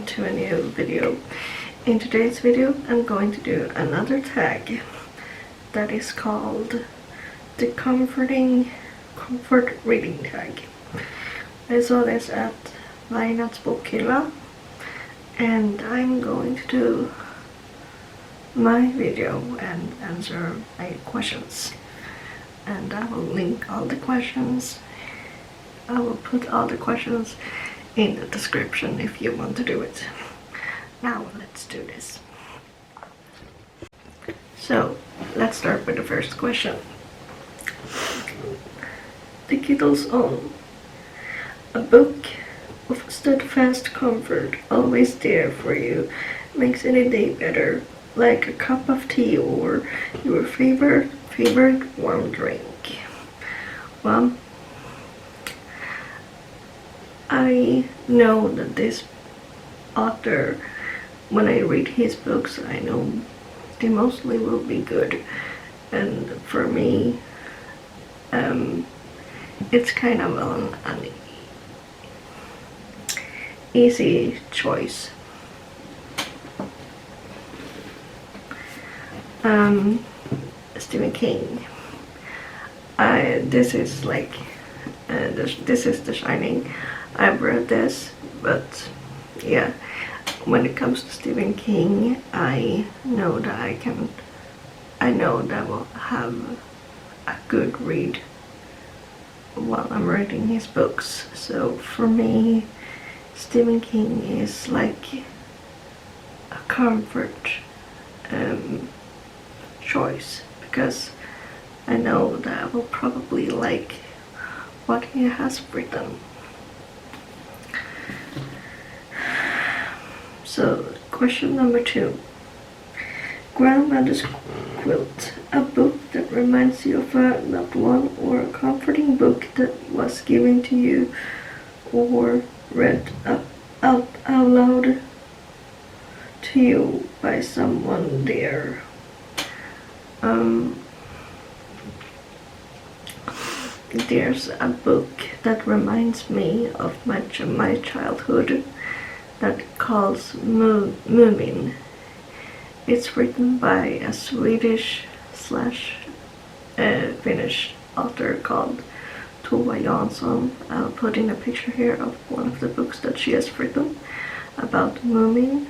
welcome to a new video. In today's video I'm going to do another tag that is called the comfort reading tag. I saw this at Leinat's bokhylla and I'm going to do my video and answer my questions, and I will link all the questions. I will put all the questions in the description if you want to do it. Now let's do this. So let's start with the first question. The Kettle's Own. A book of steadfast comfort, always there for you, makes any day better, like a cup of tea or your favorite warm drink. Well, I know that this author, when I read his books, I know they mostly will be good, and for me it's kind of an easy choice. Stephen King. This is like this is The Shining. I've read this, but yeah, when it comes to Stephen King, I know that I will have a good read while I'm reading his books. So for me, Stephen King is like a comfort choice, because I know that I will probably like what he has written. So, question number 2. Grandmother's Quilt. A book that reminds you of a loved one, or a comforting book that was given to you or read out loud to you by someone dear. There's a book that reminds me of my childhood that calls Moomin. It's written by a Swedish / Finnish author called Tova Jansson. I'll put in a picture here of one of the books that she has written about Moomin.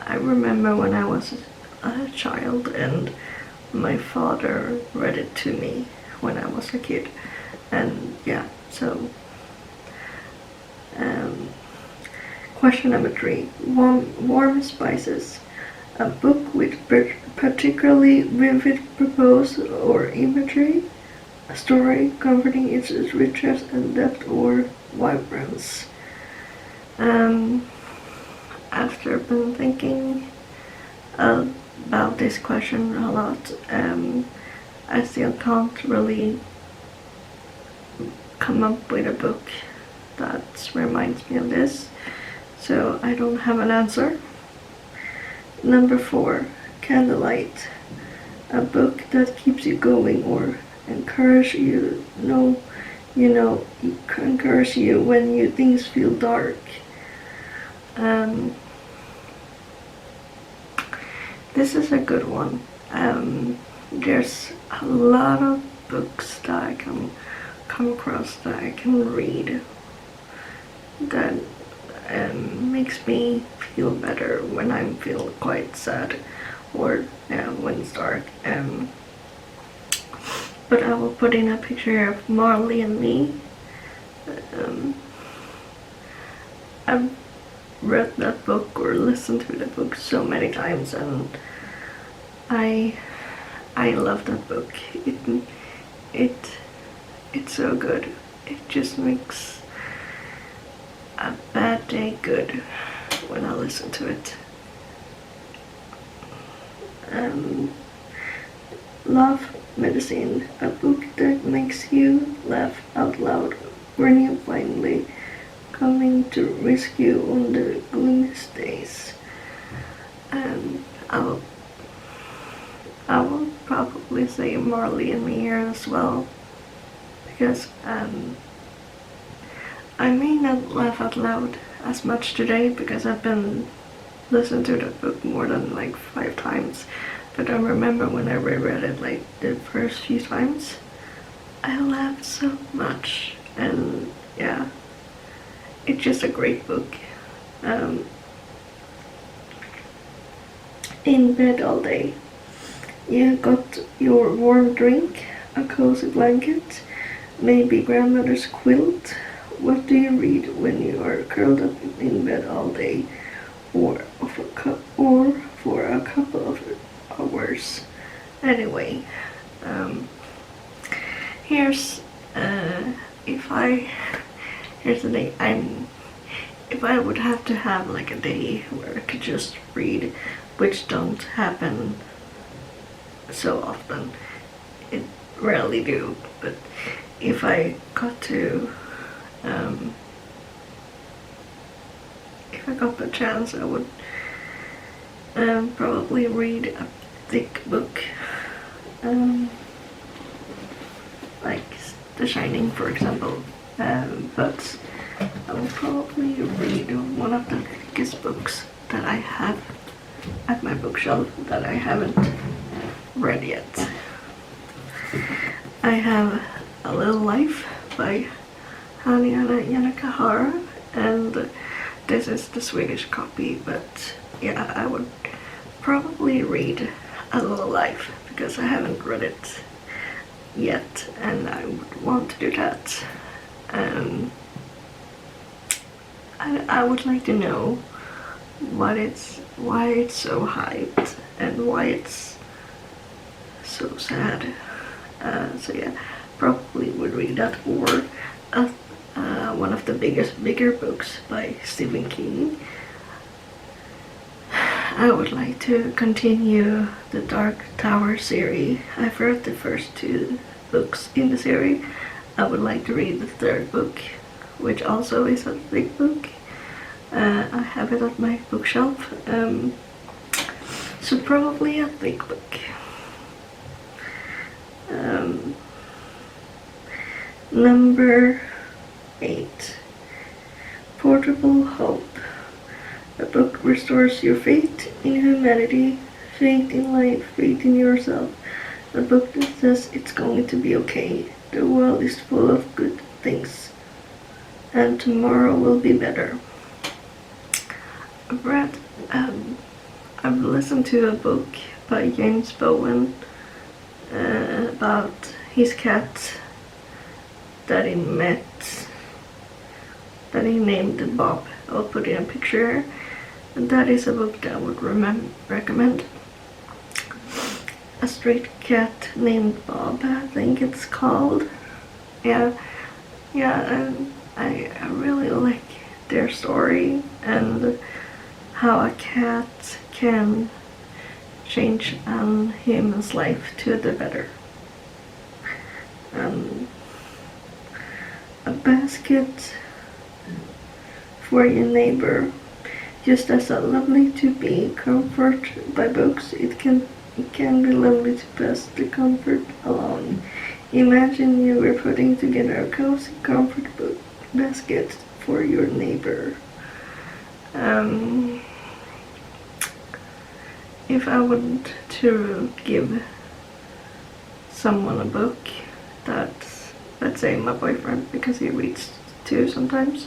I remember when I was a child and my father read it to me when I was a kid, and yeah, so question number 3. Warm Spices. A book with particularly vivid prose or imagery, a story comforting its richness and depth or vibrance. After been thinking about this question a lot, I still can't really come up with a book that reminds me of this, so I don't have an answer. Number 4. Candlelight. A book that keeps you going or encourage you, encourage you when things feel dark. This is a good one. There's a lot of books that I can come across that I can read that makes me feel better when I feel quite sad or when it's dark. But I will put in a picture of Marley and Me. I've read that book or listened to the book so many times, and I love that book. It's so good. It just makes a bad day good when I listen to it. Love Medicine. A book that makes you laugh out loud when you finally coming to rescue on the gloomiest days. I will probably say Marley and Me here as well, because I may not laugh out loud as much today because I've been listening to the book more than like 5 times. But I remember when I reread it like the first few times, I laughed so much. And yeah, it's just a great book. In bed all day. You got your warm drink, a cozy blanket, maybe grandmother's quilt. What do you read when you are curled up in bed all day, or for a couple of hours? Anyway, here's the thing. If I would have to have like a day where I could just read, which don't happen so often, it rarely do, but if I got the chance, I would probably read a thick book, like The Shining, for example, but I will probably read one of the thickest books that I have at my bookshelf that I haven't read yet. I have A Little Life by Hannah Yanakahara, and this is the Swedish copy, but yeah, I would probably read A Little Life because I haven't read it yet and I would want to do that. I would like to know why it's so hyped and why it's so sad. So yeah, probably would read that, or one of the bigger books by Stephen King. I would like to continue the Dark Tower series. I've read the first 2 books in the series. I would like to read the 3rd book, which also is a big book. I have it at my bookshelf. So probably a big book. Number 8. Portable Hope. A book restores your faith in humanity, faith in life, faith in yourself. A book that says it's going to be okay. The world is full of good things, and tomorrow will be better. I've listened to a book by James Bowen about his cat that he met, that he named Bob. I'll put in a picture. And that is a book that I would recommend. A Stray Cat Named Bob, I think it's called. Yeah, and I really like their story and how a cat can change a human's life to the better. A basket for your neighbor. Just as lovely to be comforted by books, it can be lovely to pass the comfort along. Imagine you were putting together a cozy comfort book basket for your neighbor. If I would to give someone a book that's, let's say my boyfriend, because he reads too sometimes,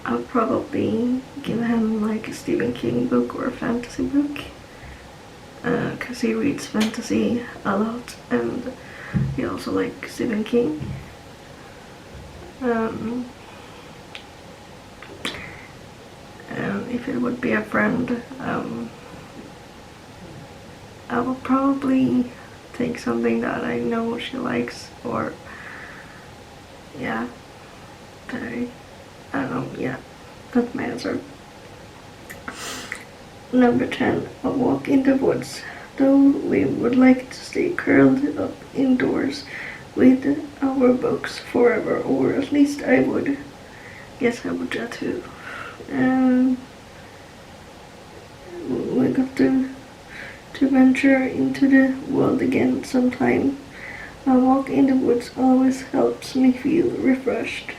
I'll probably give him like a Stephen King book or a fantasy book, because he reads fantasy a lot and he also likes Stephen King. And if it would be a friend, I will probably take something that I know she likes, or yeah, I don't know, yeah, that's my answer. Number 10, a walk in the woods. Though we would like to stay curled up indoors with our books forever, or at least I would. Yes, I would that too. We got to venture into the world again sometime. A walk in the woods always helps me feel refreshed.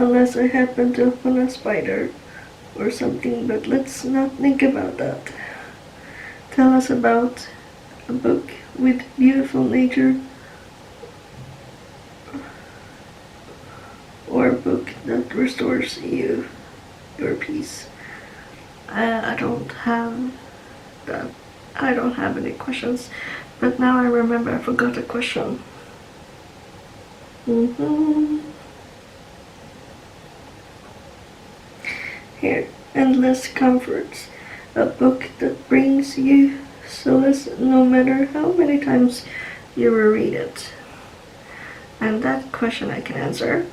unless I happen to open a spider or something, but let's not think about that. Tell us about a book with beautiful nature, or a book that restores you, your peace. I don't have that. I don't have any questions, but now I remember I forgot a question. Here, Endless Comforts, a book that brings you solace no matter how many times you reread it. And that question I can answer.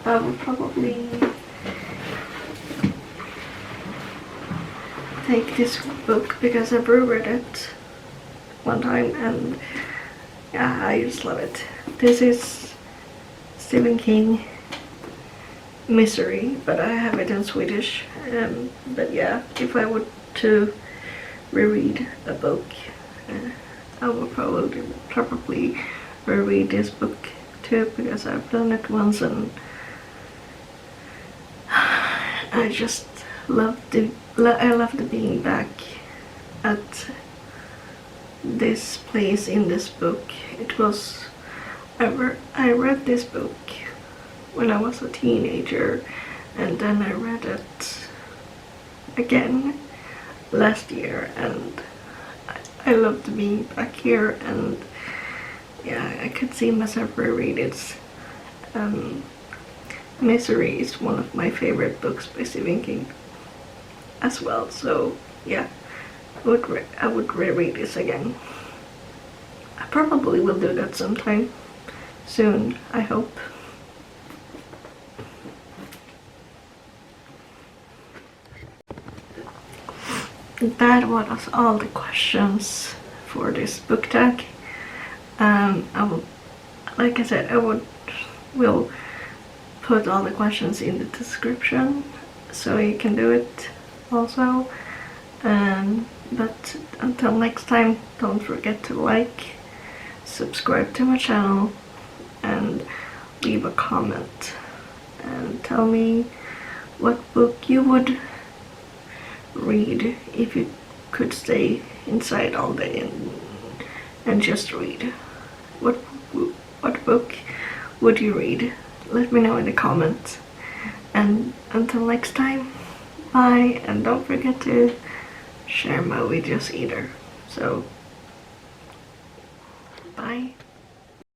I will probably take this book because I've reread it one time and yeah, I just love it. This is Stephen King Misery, but I have it in Swedish. But yeah, if I were to reread a book, I will probably reread this book too, because I've done it once and I just loved being back at this place in this book. It was I read this book when I was a teenager, and then I read it again last year, and I loved being back here, and yeah, I could see myself reread it. Misery is one of my favorite books by Stephen King as well, so yeah, I would reread this again. I probably will do that sometime soon, I hope. That was all the questions for this book tag. Like I said, I will put all the questions in the description, so you can do it also. But until next time, don't forget to like, subscribe to my channel, and leave a comment and tell me what book you would read if you could stay inside all day and just read. What book would you read? Let me know in the comments. And until next time, bye, and don't forget to share my videos either. So bye.